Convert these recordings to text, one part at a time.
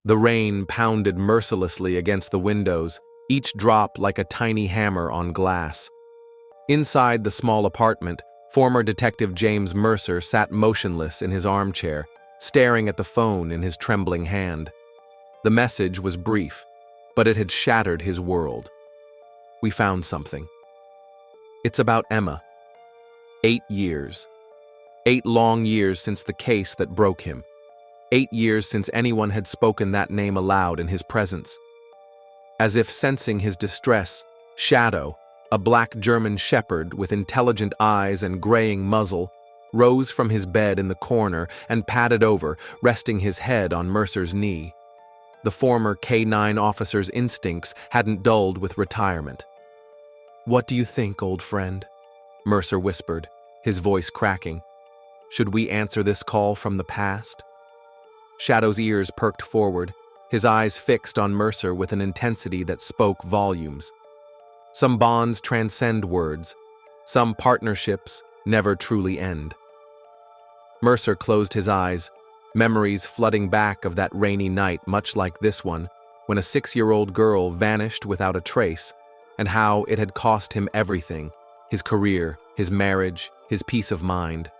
The rain pounded mercilessly against the windows, each drop like a tiny hammer on glass. Inside the small apartment, former Detective James Mercer sat motionless in his armchair, staring at the phone in his trembling hand. The message was brief, but it had shattered his world. We found something. It's about Emma. 8 years. 8 long years since the case that broke him. 8 years since anyone had spoken that name aloud in his presence. As if sensing his distress, Shadow, a black German shepherd with intelligent eyes and graying muzzle, rose from his bed in the corner and padded over, resting his head on Mercer's knee. The former K-9 officer's instincts hadn't dulled with retirement. "What do you think, old friend?" Mercer whispered, his voice cracking. "Should we answer this call from the past?" Shadow's ears perked forward, his eyes fixed on Mercer with an intensity that spoke volumes. Some bonds transcend words. Some partnerships never truly end. Mercer closed his eyes, memories flooding back of that rainy night much like this one, when a 6-year-old girl vanished without a trace, and how it had cost him everything, his career, his marriage, his peace of mind,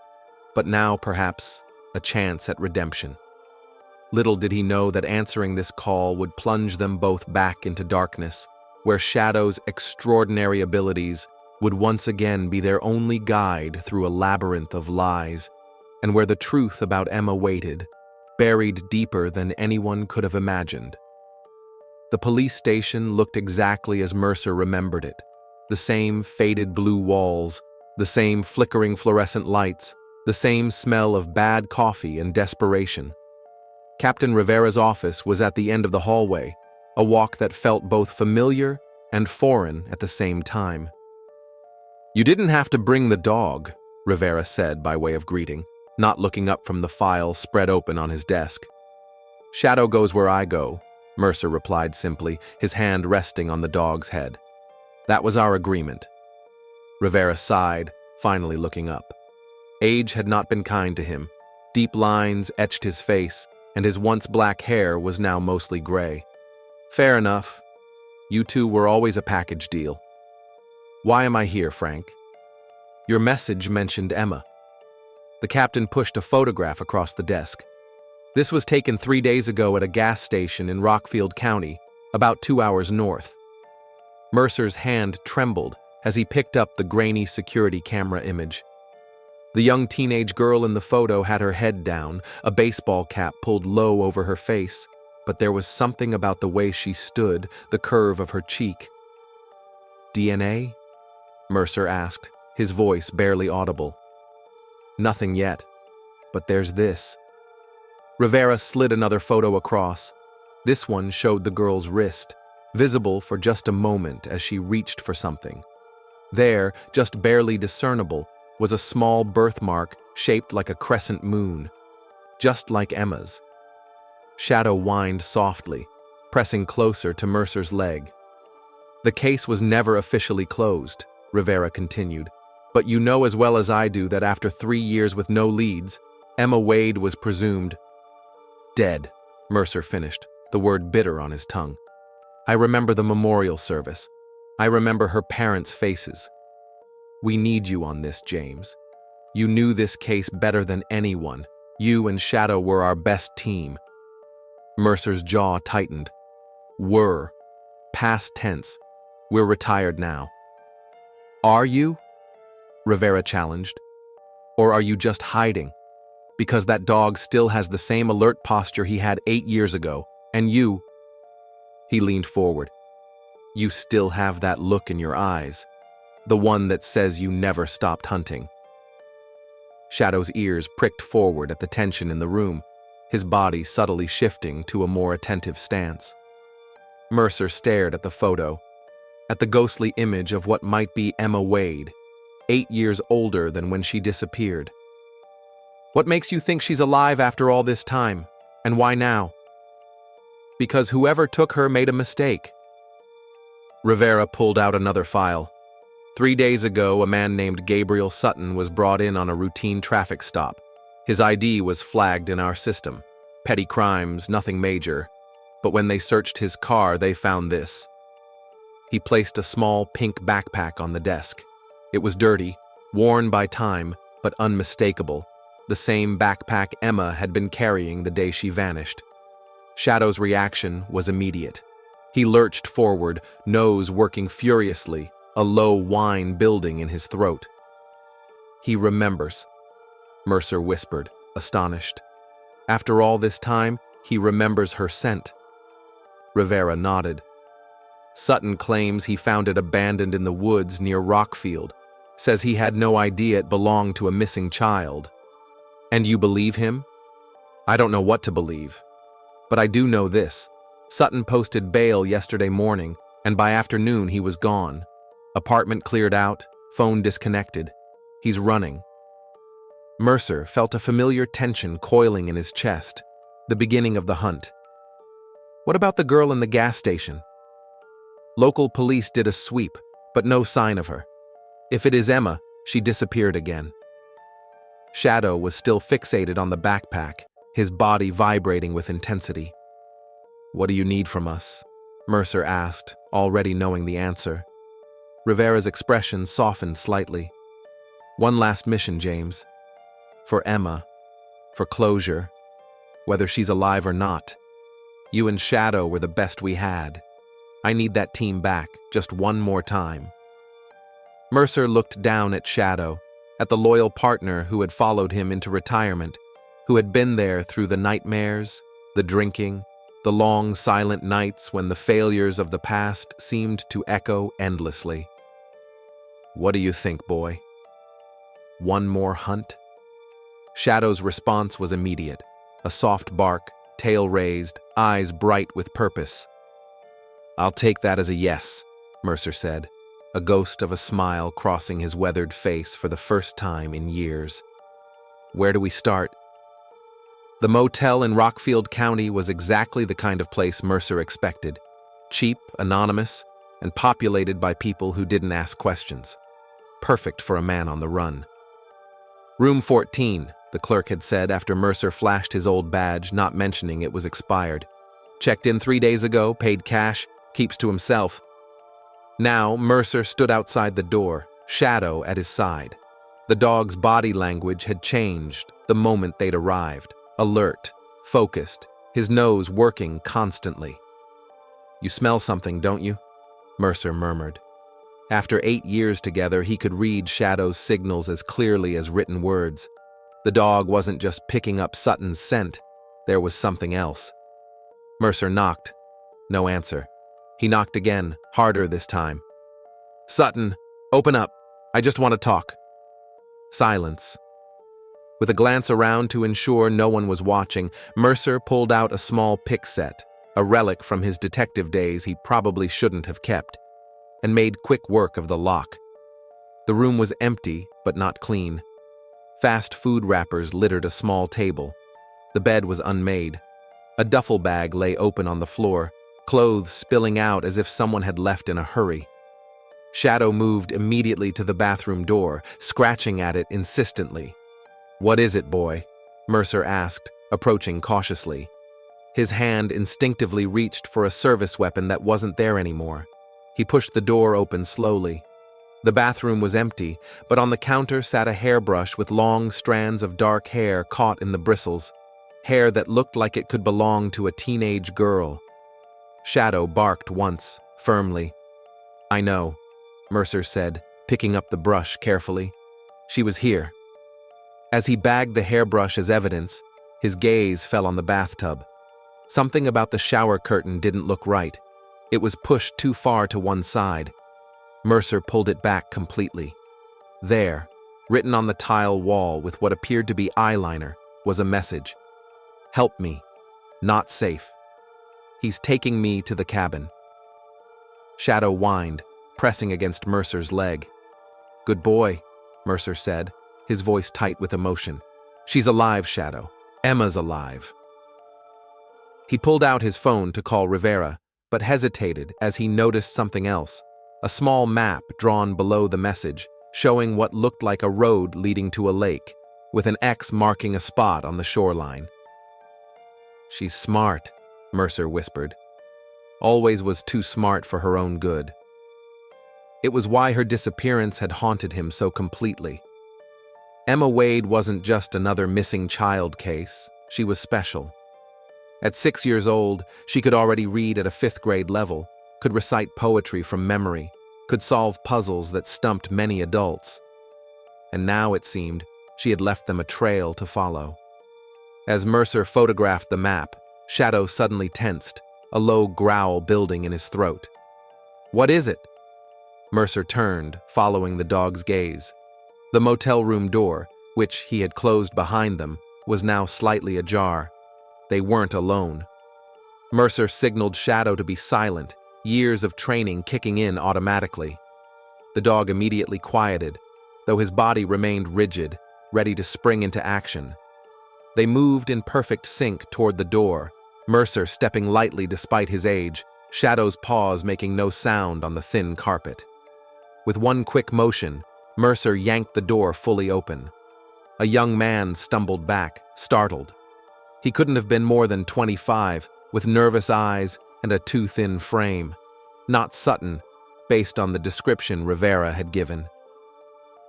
but now perhaps a chance at redemption. Little did he know that answering this call would plunge them both back into darkness, where Shadow's extraordinary abilities would once again be their only guide through a labyrinth of lies, and where the truth about Emma waited, buried deeper than anyone could have imagined. The police station looked exactly as Mercer remembered it. The same faded blue walls, the same flickering fluorescent lights, the same smell of bad coffee and desperation. Captain Rivera's office was at the end of the hallway, a walk that felt both familiar and foreign at the same time. "You didn't have to bring the dog," Rivera said by way of greeting, not looking up from the file spread open on his desk. "Shadow goes where I go," Mercer replied simply, his hand resting on the dog's head. "That was our agreement." Rivera sighed, finally looking up. Age had not been kind to him. Deep lines etched his face, and his once black hair was now mostly gray. "Fair enough. You two were always a package deal. Why am I here, Frank?" "Your message mentioned Emma." The captain pushed a photograph across the desk. "This was taken 3 days ago at a gas station in Rockfield County, about 2 hours north." Mercer's hand trembled as he picked up the grainy security camera image. The young teenage girl in the photo had her head down, a baseball cap pulled low over her face, but there was something about the way she stood, the curve of her cheek. "DNA?" Mercer asked, his voice barely audible. "Nothing yet, but there's this." Rivera slid another photo across. This one showed the girl's wrist, visible for just a moment as she reached for something. There, just barely discernible, was a small birthmark shaped like a crescent moon, just like Emma's. Shadow whined softly, pressing closer to Mercer's leg. "The case was never officially closed," Rivera continued, "but you know as well as I do that after 3 years with no leads, Emma Wade was presumed dead," Mercer finished, the word bitter on his tongue. "I remember the memorial service. I remember her parents' faces. We need you on this, James. You knew this case better than anyone. You and Shadow were our best team." Mercer's jaw tightened. "Were. Past tense. We're retired now." "Are you?" Rivera challenged. "Or are you just hiding? Because that dog still has the same alert posture he had 8 years ago, and you—" He leaned forward. "You still have that look in your eyes. The one that says you never stopped hunting." Shadow's ears pricked forward at the tension in the room, his body subtly shifting to a more attentive stance. Mercer stared at the photo, at the ghostly image of what might be Emma Wade, 8 years older than when she disappeared. "What makes you think she's alive after all this time? And why now?" "Because whoever took her made a mistake." Rivera pulled out another file. 3 days ago, a man named Gabriel Sutton was brought in on a routine traffic stop. His ID was flagged in our system. Petty crimes, nothing major. but when they searched his car, they found this. He placed a small pink backpack on the desk. It was dirty, worn by time, but unmistakable, the same backpack Emma had been carrying the day she vanished. Shadow's reaction was immediate. He lurched forward, nose working furiously, a low whine building in his throat. "He remembers," Mercer whispered, astonished. "After all this time, he remembers her scent." Rivera nodded. "Sutton claims he found it abandoned in the woods near Rockfield, says he had no idea it belonged to a missing child." "And you believe him?" "I don't know what to believe. But I do know this. Sutton posted bail yesterday morning, and by afternoon he was gone. Apartment cleared out, phone disconnected. He's running." Mercer felt a familiar tension coiling in his chest, the beginning of the hunt. "What about the girl in the gas station?" "Local police did a sweep, but no sign of her. If it is Emma, she disappeared again." Shadow was still fixated on the backpack, his body vibrating with intensity. "What do you need from us?" Mercer asked, already knowing the answer. Rivera's expression softened slightly. "One last mission, James. For Emma. For closure. Whether she's alive or not. You and Shadow were the best we had. I need that team back, just one more time." Mercer looked down at Shadow, at the loyal partner who had followed him into retirement, who had been there through the nightmares, the drinking, the long silent nights when the failures of the past seemed to echo endlessly. "What do you think, boy? One more hunt?" Shadow's response was immediate, a soft bark, tail raised, eyes bright with purpose. "I'll take that as a yes," Mercer said, a ghost of a smile crossing his weathered face for the first time in years. "Where do we start?" The motel in Rockfield County was exactly the kind of place Mercer expected. Cheap, anonymous, and populated by people who didn't ask questions. Perfect for a man on the run. "Room 14, the clerk had said after Mercer flashed his old badge, not mentioning it was expired. "Checked in 3 days ago, paid cash, keeps to himself." Now, Mercer stood outside the door, Shadow at his side. The dog's body language had changed the moment they'd arrived. Alert, focused, his nose working constantly. "You smell something, don't you?" Mercer murmured. After 8 years together, he could read Shadow's signals as clearly as written words. The dog wasn't just picking up Sutton's scent, there was something else. Mercer knocked. No answer. He knocked again, harder this time. "Sutton, open up. I just want to talk." Silence. With a glance around to ensure no one was watching, Mercer pulled out a small pick set, a relic from his detective days he probably shouldn't have kept, and made quick work of the lock. The room was empty, but not clean. Fast food wrappers littered a small table. The bed was unmade. A duffel bag lay open on the floor, clothes spilling out as if someone had left in a hurry. Shadow moved immediately to the bathroom door, scratching at it insistently. "What is it, boy?" Mercer asked, approaching cautiously. His hand instinctively reached for a service weapon that wasn't there anymore. He pushed the door open slowly. The bathroom was empty, but on the counter sat a hairbrush with long strands of dark hair caught in the bristles, hair that looked like it could belong to a teenage girl. Shadow barked once, firmly. "I know," Mercer said, picking up the brush carefully. "She was here." As he bagged the hairbrush as evidence, his gaze fell on the bathtub. Something about the shower curtain didn't look right. It was pushed too far to one side. Mercer pulled it back completely. There, written on the tile wall with what appeared to be eyeliner, was a message. "Help me. Not safe. He's taking me to the cabin." Shadow whined, pressing against Mercer's leg. "Good boy," Mercer said, his voice tight with emotion. "She's alive, Shadow. Emma's alive." He pulled out his phone to call Rivera, but hesitated as he noticed something else. A small map drawn below the message, showing what looked like a road leading to a lake, with an X marking a spot on the shoreline. "She's smart," Mercer whispered. Always was too smart for her own good. It was why her disappearance had haunted him so completely. Emma Wade wasn't just another missing child case. She was special. At 6 years old, she could already read at a 5th grade level, could recite poetry from memory, could solve puzzles that stumped many adults. And now, it seemed, she had left them a trail to follow. As Mercer photographed the map, Shadow suddenly tensed, a low growl building in his throat. "What is it?" Mercer turned, following the dog's gaze. The motel room door, which he had closed behind them, was now slightly ajar. They weren't alone. Mercer signaled Shadow to be silent, years of training kicking in automatically. The dog immediately quieted, though his body remained rigid, ready to spring into action. They moved in perfect sync toward the door, Mercer stepping lightly despite his age, Shadow's paws making no sound on the thin carpet. With one quick motion, Mercer yanked the door fully open. A young man stumbled back, startled. He couldn't have been more than 25, with nervous eyes and a too thin frame. Not Sutton, based on the description Rivera had given.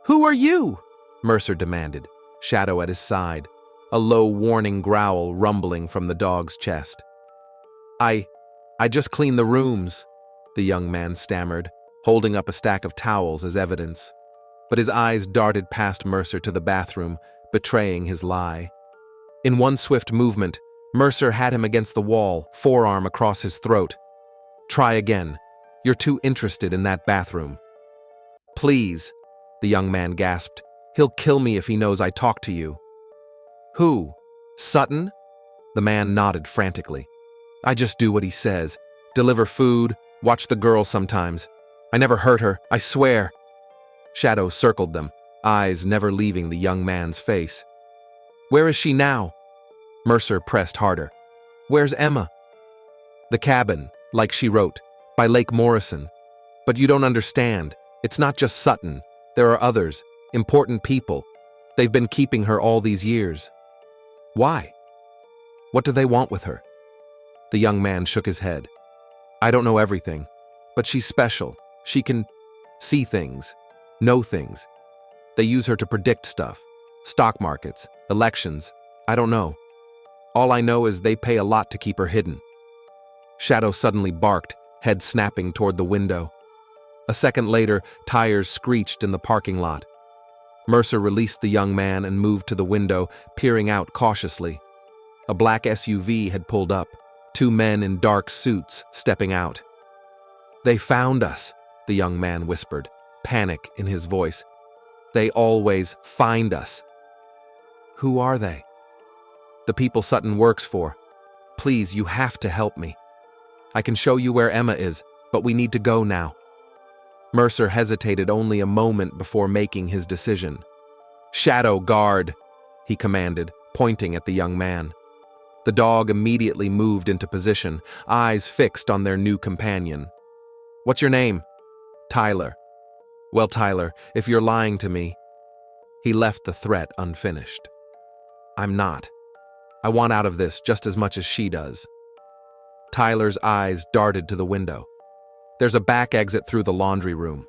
"Who are you?" Mercer demanded, Shadow at his side, a low warning growl rumbling from the dog's chest. I just cleaned the rooms," the young man stammered, holding up a stack of towels as evidence. But his eyes darted past Mercer to the bathroom, betraying his lie. In one swift movement, Mercer had him against the wall, forearm across his throat. "Try again. You're too interested in that bathroom." "Please," the young man gasped. "He'll kill me if he knows I talked to you." "Who? Sutton?" The man nodded frantically. "I just do what he says. Deliver food, watch the girl sometimes. I never hurt her, I swear." Shadow circled them, eyes never leaving the young man's face. "Where is she now?" Mercer pressed harder. "Where's Emma?" "The cabin, like she wrote, by Lake Morrison. But you don't understand. It's not just Sutton. There are others, important people. They've been keeping her all these years." "Why? What do they want with her?" The young man shook his head. "I don't know everything, but she's special. She can see things, know things. They use her to predict stuff. Stock markets, elections, I don't know. All I know is they pay a lot to keep her hidden." Shadow suddenly barked, head snapping toward the window. A second later, tires screeched in the parking lot. Mercer released the young man and moved to the window, peering out cautiously. A black SUV had pulled up, 2 men in dark suits stepping out. "They found us," the young man whispered, panic in his voice. "They always find us." "Who are they?" "The people Sutton works for. Please, you have to help me. I can show you where Emma is, but we need to go now." Mercer hesitated only a moment before making his decision. "Shadow, guard," he commanded, pointing at the young man. The dog immediately moved into position, eyes fixed on their new companion. "What's your name?" "Tyler." "Well, Tyler, if you're lying to me..." He left the threat unfinished. "I'm not. I want out of this just as much as she does." Tyler's eyes darted to the window. "There's a back exit through the laundry room."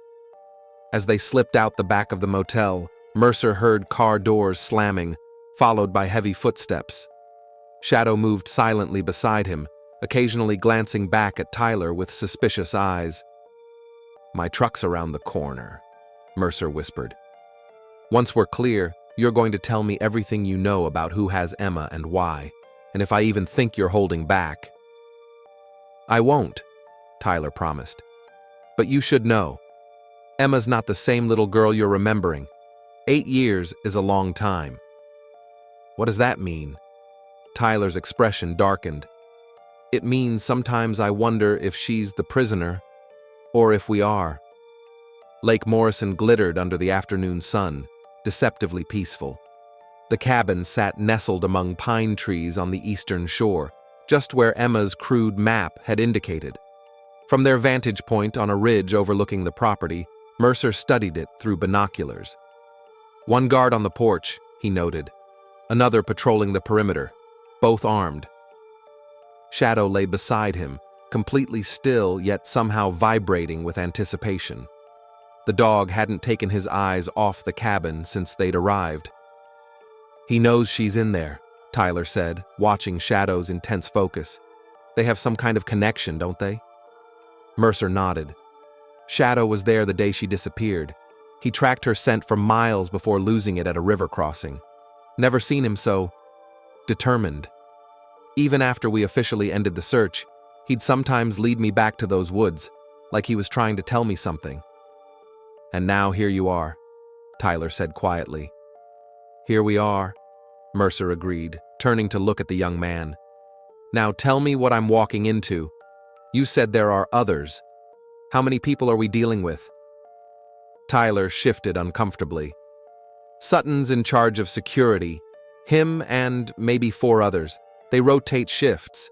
As they slipped out the back of the motel, Mercer heard car doors slamming, followed by heavy footsteps. Shadow moved silently beside him, occasionally glancing back at Tyler with suspicious eyes. "My truck's around the corner," Mercer whispered. "Once we're clear, you're going to tell me everything you know about who has Emma and why, and if I even think you're holding back." "I won't," Tyler promised. "But you should know. Emma's not the same little girl you're remembering. 8 years is a long time." "What does that mean?" Tyler's expression darkened. "It means sometimes I wonder if she's the prisoner, or if we are." Lake Morrison glittered under the afternoon sun, deceptively peaceful. The cabin sat nestled among pine trees on the eastern shore, just where Emma's crude map had indicated. From their vantage point on a ridge overlooking the property, Mercer studied it through binoculars. "One guard on the porch," he noted. "Another patrolling the perimeter, both armed." Shadow lay beside him, completely still yet somehow vibrating with anticipation. The dog hadn't taken his eyes off the cabin since they'd arrived. "He knows she's in there," Tyler said, watching Shadow's intense focus. "They have some kind of connection, don't they?" Mercer nodded. Shadow was there the day she disappeared. He tracked her scent for miles before losing it at a river crossing. Never seen him so determined. Even after we officially ended the search, he'd sometimes lead me back to those woods, like he was trying to tell me something. "And now here you are," Tyler said quietly. "Here we are," Mercer agreed, turning to look at the young man. "Now tell me what I'm walking into. You said there are others. How many people are we dealing with?" Tyler shifted uncomfortably. "Sutton's in charge of security. Him and maybe 4 others. They rotate shifts.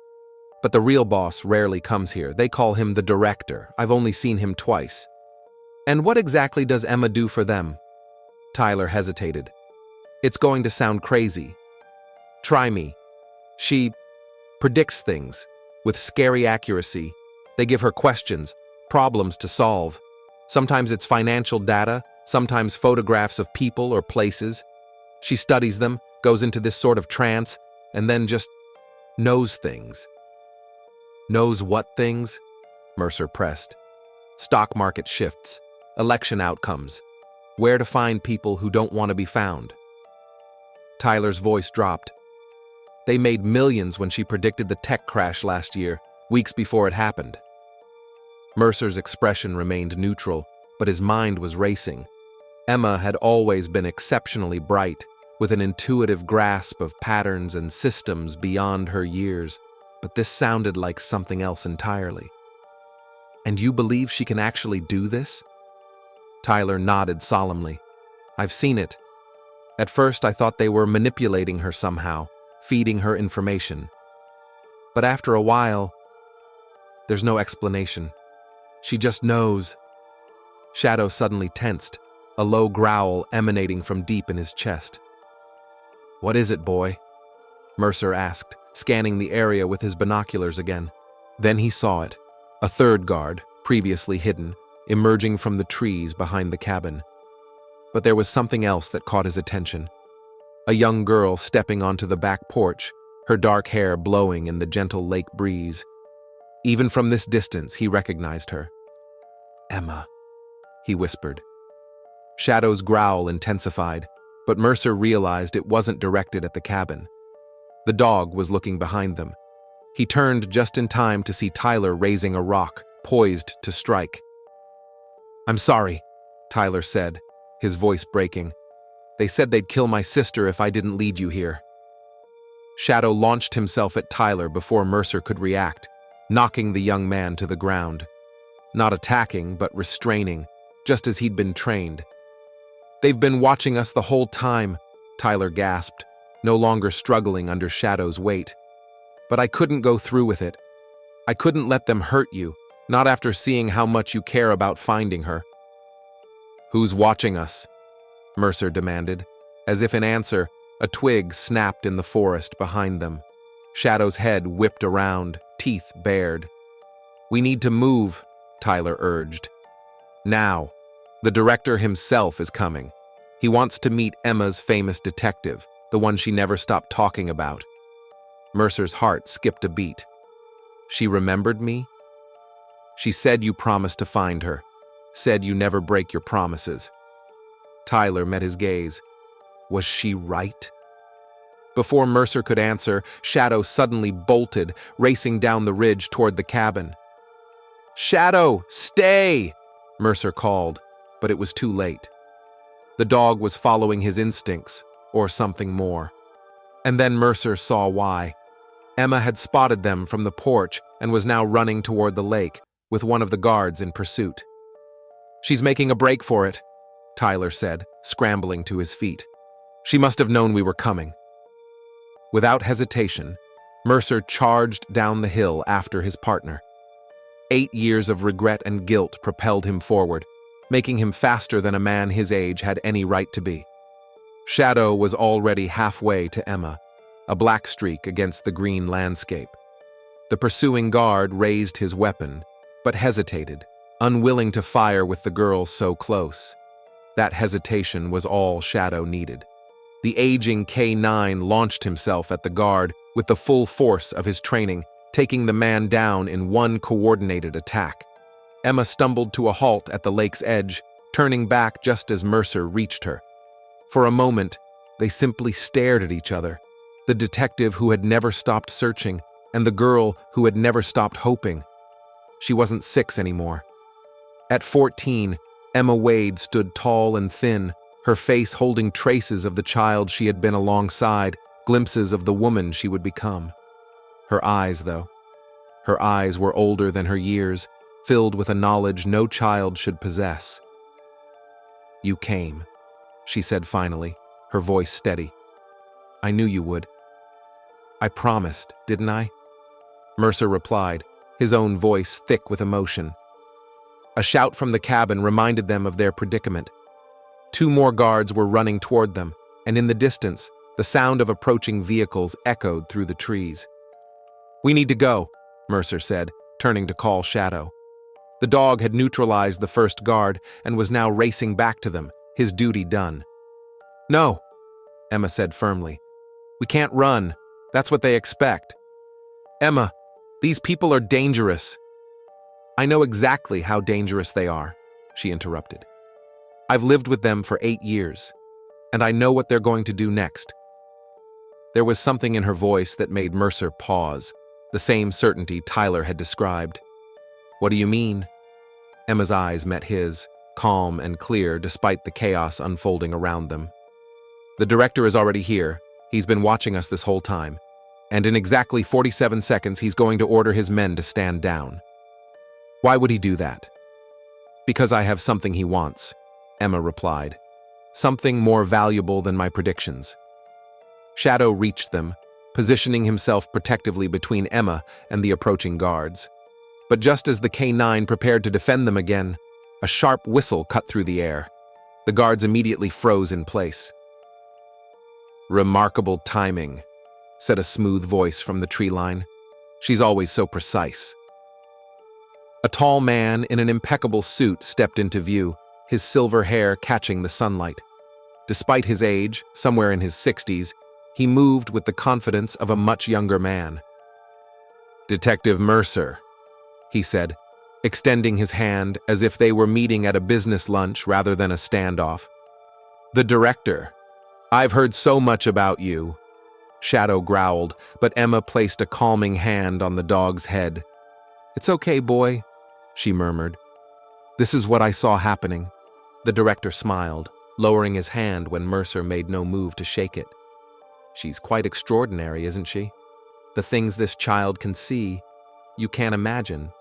But the real boss rarely comes here. They call him the director. I've only seen him twice." "And what exactly does Emma do for them?" Tyler hesitated. "It's going to sound crazy. Try me. She predicts things with scary accuracy. They give her questions, problems to solve. Sometimes it's financial data, sometimes photographs of people or places. She studies them, goes into this sort of trance, and then just knows things." "Knows what things?" Mercer pressed. "Stock market shifts, election outcomes, where to find people who don't want to be found." Tyler's voice dropped. "They made millions when she predicted the tech crash last year, weeks before it happened." Mercer's expression remained neutral, but his mind was racing. Emma had always been exceptionally bright, with an intuitive grasp of patterns and systems beyond her years, but this sounded like something else entirely. "And you believe she can actually do this?" Tyler nodded solemnly. "I've seen it. At first I thought they were manipulating her somehow, feeding her information. But after a while, there's no explanation. She just knows." Shadow suddenly tensed, a low growl emanating from deep in his chest. "What is it, boy?" Mercer asked, scanning the area with his binoculars again. Then he saw it, a third guard, previously hidden, emerging from the trees behind the cabin. But there was something else that caught his attention. A young girl stepping onto the back porch, her dark hair blowing in the gentle lake breeze. Even from this distance, he recognized her. "Emma," he whispered. Shadow's growl intensified, but Mercer realized it wasn't directed at the cabin. The dog was looking behind them. He turned just in time to see Tyler raising a rock, poised to strike. "I'm sorry," Tyler said, his voice breaking. "They said they'd kill my sister if I didn't lead you here." Shadow launched himself at Tyler before Mercer could react, knocking the young man to the ground. Not attacking, but restraining, just as he'd been trained. "They've been watching us the whole time," Tyler gasped, no longer struggling under Shadow's weight. "But I couldn't go through with it. I couldn't let them hurt you, not after seeing how much you care about finding her." "Who's watching us?" Mercer demanded. As if in answer, a twig snapped in the forest behind them. Shadow's head whipped around, teeth bared. "We need to move," Tyler urged. "Now. The director himself is coming. He wants to meet Emma's famous detective, the one she never stopped talking about." Mercer's heart skipped a beat. "She remembered me? She said you promised to find her. Said you never break your promises." Tyler met his gaze. Was she right? Before Mercer could answer, Shadow suddenly bolted, racing down the ridge toward the cabin. "Shadow, stay!" Mercer called, but it was too late. The dog was following his instincts, or something more. And then Mercer saw why. Emma had spotted them from the porch and was now running toward the lake, with one of the guards in pursuit. "She's making a break for it," Tyler said, scrambling to his feet. "She must have known we were coming." Without hesitation, Mercer charged down the hill after his partner. 8 years of regret and guilt propelled him forward, making him faster than a man his age had any right to be. Shadow was already halfway to Emma, a black streak against the green landscape. The pursuing guard raised his weapon, but hesitated, unwilling to fire with the girl so close. That hesitation was all Shadow needed. The aging K9 launched himself at the guard with the full force of his training, taking the man down in one coordinated attack. Emma stumbled to a halt at the lake's edge, turning back just as Mercer reached her. For a moment, they simply stared at each other, the detective who had never stopped searching and the girl who had never stopped hoping. She wasn't 6 anymore. At 14, Emma Wade stood tall and thin, her face holding traces of the child she had been alongside, glimpses of the woman she would become. Her eyes, though. Her eyes were older than her years, filled with a knowledge no child should possess. "You came," she said finally, her voice steady. "I knew you would." "I promised, didn't I?" Mercer replied, his own voice thick with emotion. A shout from the cabin reminded them of their predicament. 2 more guards were running toward them, and in the distance, the sound of approaching vehicles echoed through the trees. "We need to go," Mercer said, turning to call Shadow. The dog had neutralized the first guard and was now racing back to them, his duty done. "No," Emma said firmly. "We can't run. That's what they expect." "Emma, these people are dangerous." "I know exactly how dangerous they are," she interrupted. "I've lived with them for 8 years, and I know what they're going to do next." There was something in her voice that made Mercer pause, the same certainty Tyler had described. "What do you mean?" Emma's eyes met his, calm and clear despite the chaos unfolding around them. "The director is already here. He's been watching us this whole time. And in exactly 47 seconds, he's going to order his men to stand down." "Why would he do that?" "Because I have something he wants," Emma replied. "Something more valuable than my predictions." Shadow reached them, positioning himself protectively between Emma and the approaching guards. But just as the K9 prepared to defend them again, a sharp whistle cut through the air. The guards immediately froze in place. "Remarkable timing," said a smooth voice from the tree line. "She's always so precise." A tall man in an impeccable suit stepped into view, his silver hair catching the sunlight. Despite his age, somewhere in his 60s, he moved with the confidence of a much younger man. "Detective Mercer," he said, extending his hand as if they were meeting at a business lunch rather than a standoff. "The director. I've heard so much about you." Shadow growled, but Emma placed a calming hand on the dog's head. "It's okay, boy," she murmured. "This is what I saw happening." The director smiled, lowering his hand when Mercer made no move to shake it. "She's quite extraordinary, isn't she? The things this child can see, you can't imagine."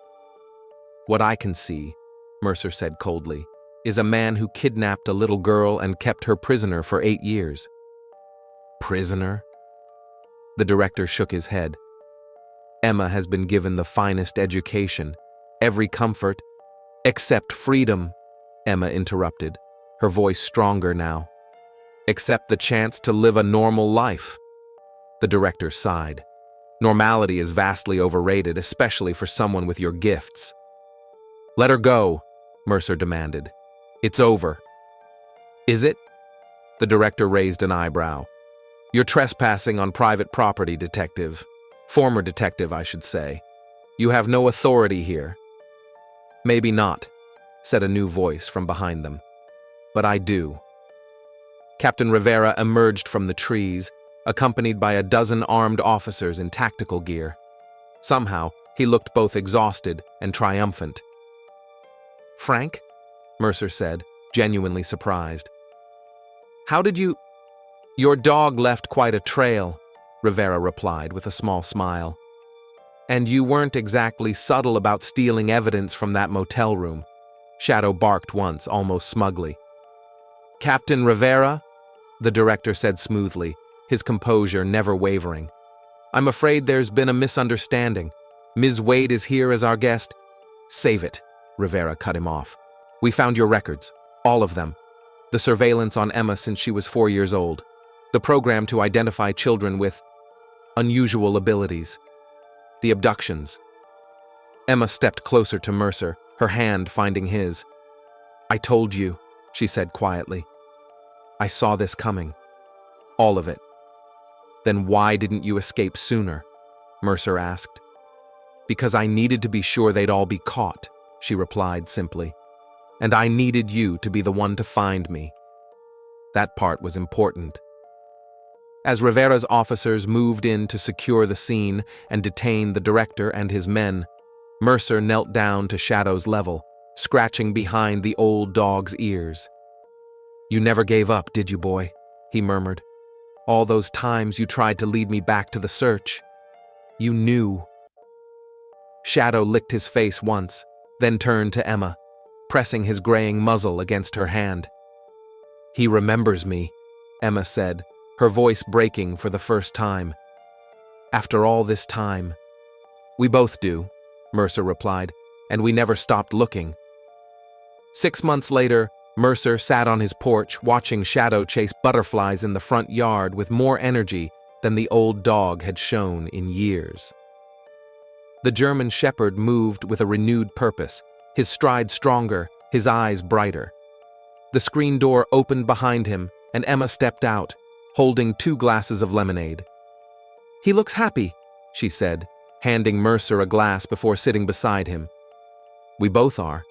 "What I can see," Mercer said coldly, "is a man who kidnapped a little girl and kept her prisoner for 8 years. "Prisoner?" The director shook his head. "Emma has been given the finest education, every comfort, except freedom," Emma interrupted, her voice stronger now. "Except the chance to live a normal life." The director sighed. "Normality is vastly overrated, especially for someone with your gifts." "Let her go," Mercer demanded. "It's over." "Is it?" The director raised an eyebrow. "You're trespassing on private property, detective. Former detective, I should say. You have no authority here." "Maybe not," said a new voice from behind them. "But I do." Captain Rivera emerged from the trees, accompanied by a dozen armed officers in tactical gear. Somehow, he looked both exhausted and triumphant. "Frank?" Mercer said, genuinely surprised. "How did you—" "Your dog left quite a trail," Rivera replied with a small smile. "And you weren't exactly subtle about stealing evidence from that motel room." Shadow barked once, almost smugly. "Captain Rivera?" the director said smoothly, his composure never wavering. "I'm afraid there's been a misunderstanding. Ms. Wade is here as our guest." "Save it," Rivera cut him off. "We found your records, all of them. The surveillance on Emma since she was 4 years old. The program to identify children with unusual abilities. The abductions. Emma stepped closer to Mercer, her hand finding his. "I told you," she said quietly. "I saw this coming. All of it." "Then why didn't you escape sooner?" Mercer asked. "Because I needed to be sure they'd all be caught," she replied simply. "And I needed you to be the one to find me." That part was important. As Rivera's officers moved in to secure the scene and detain the director and his men, Mercer knelt down to Shadow's level, scratching behind the old dog's ears. "You never gave up, did you, boy?" he murmured. "All those times you tried to lead me back to the search. You knew." Shadow licked his face once, then turned to Emma, pressing his graying muzzle against her hand. "He remembers me," Emma said, her voice breaking for the first time. "After all this time." "We both do," Mercer replied, "and we never stopped looking." 6 months later, Mercer sat on his porch watching Shadow chase butterflies in the front yard with more energy than the old dog had shown in years. The German shepherd moved with a renewed purpose, his stride stronger, his eyes brighter. The screen door opened behind him, and Emma stepped out, holding 2 glasses of lemonade. "He looks happy," she said, handing Mercer a glass before sitting beside him. "We both are,"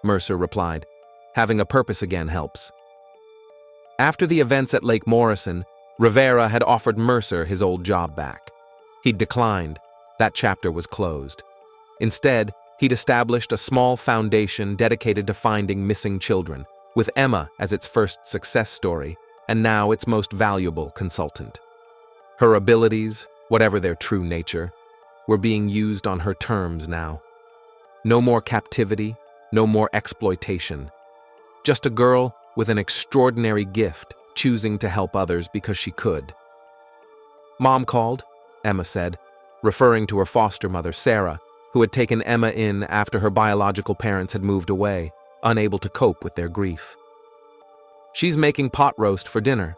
Mercer replied. "Having a purpose again helps." After the events at Lake Morrison, Rivera had offered Mercer his old job back. He'd declined. That chapter was closed. Instead, he'd established a small foundation dedicated to finding missing children, with Emma as its first success story, and now its most valuable consultant. Her abilities, whatever their true nature, were being used on her terms now. No more captivity, no more exploitation. Just a girl with an extraordinary gift, choosing to help others because she could. "Mom called," Emma said, referring to her foster mother, Sarah, who had taken Emma in after her biological parents had moved away, unable to cope with their grief. "She's making pot roast for dinner."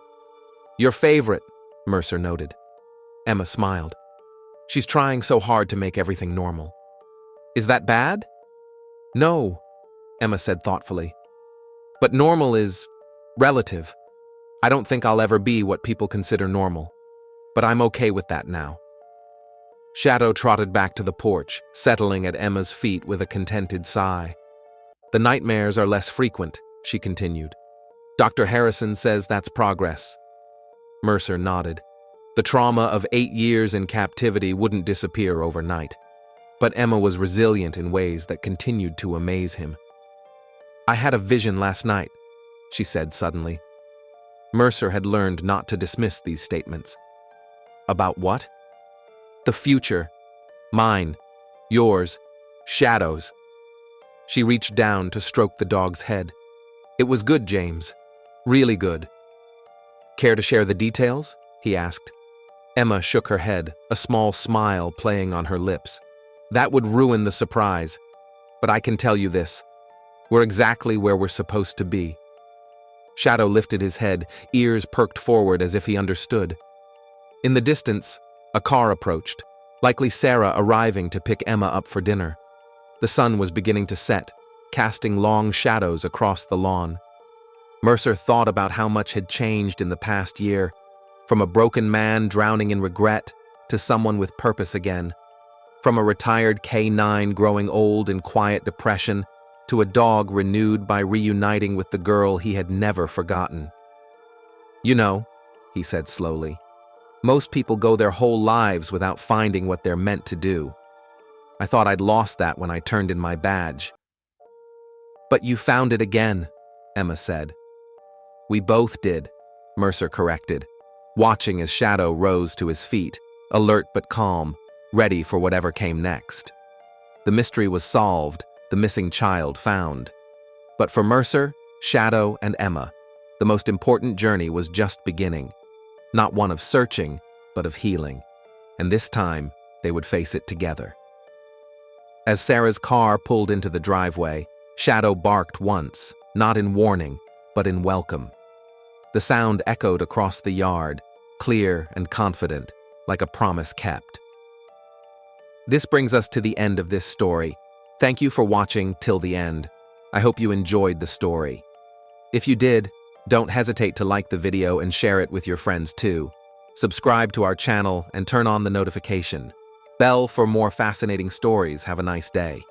"Your favorite," Mercer noted. Emma smiled. "She's trying so hard to make everything normal." "Is that bad?" "No," Emma said thoughtfully. "But normal is relative. I don't think I'll ever be what people consider normal. But I'm okay with that now." Shadow trotted back to the porch, settling at Emma's feet with a contented sigh. "The nightmares are less frequent," she continued. "Dr. Harrison says that's progress." Mercer nodded. The trauma of 8 years in captivity wouldn't disappear overnight. But Emma was resilient in ways that continued to amaze him. "I had a vision last night," she said suddenly. Mercer had learned not to dismiss these statements. "About what?" "The future. Mine. Yours. Shadow's." She reached down to stroke the dog's head. "It was good, James. Really good." "Care to share the details?" he asked. Emma shook her head, a small smile playing on her lips. "That would ruin the surprise. But I can tell you this. We're exactly where we're supposed to be." Shadow lifted his head, ears perked forward as if he understood. In the distance, a car approached, likely Sarah arriving to pick Emma up for dinner. The sun was beginning to set, casting long shadows across the lawn. Mercer thought about how much had changed in the past year, from a broken man drowning in regret to someone with purpose again, from a retired K9 growing old in quiet depression to a dog renewed by reuniting with the girl he had never forgotten. "You know," he said slowly, "most people go their whole lives without finding what they're meant to do. I thought I'd lost that when I turned in my badge." "But you found it again," Emma said. "We both did," Mercer corrected, watching as Shadow rose to his feet, alert but calm, ready for whatever came next. The mystery was solved, the missing child found. But for Mercer, Shadow, and Emma, the most important journey was just beginning. Not one of searching, but of healing. And this time, they would face it together. As Sarah's car pulled into the driveway, Shadow barked once, not in warning, but in welcome. The sound echoed across the yard, clear and confident, like a promise kept. This brings us to the end of this story. Thank you for watching till the end. I hope you enjoyed the story. If you did, don't hesitate to like the video and share it with your friends too. Subscribe to our channel and turn on the notification bell for more fascinating stories. Have a nice day.